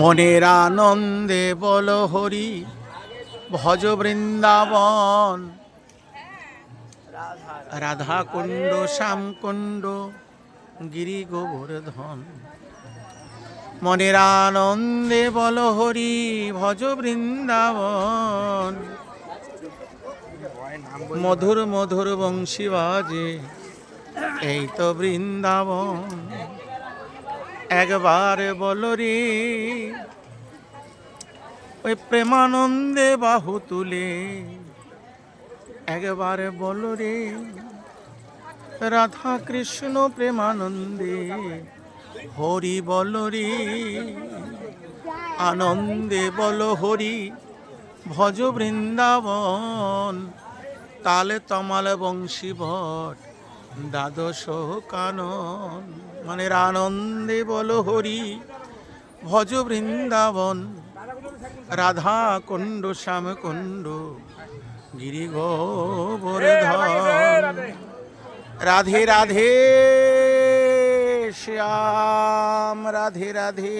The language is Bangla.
মনের আনন্দে বল হরি ভজ বৃন্দাবন। রাধা কুণ্ড শ্যাম কুণ্ড গিরি গোবর্ধন। মনের আনন্দে বল হরি ভজ বৃন্দাবন। মধুর মধুর বংশী বাজে এই তো বৃন্দাবন। একবার বল রে ওই প্রেমানন্দে বাহু তুলে, একবার বল রে রাধা কৃষ্ণ প্রেমানন্দে হরি বল রে। আনন্দে বল হরি ভজ বৃন্দাবন। তালে তমাল বংশী ভট দ্বাদশ কানন। মানে আনন্দে বল হরি ভজ বৃন্দাবন। রাধা কুণ্ড শ্যাম কুণ্ড গিরি গোবর্ধন। রাধে রাধে শ্যাম রাধে রাধে।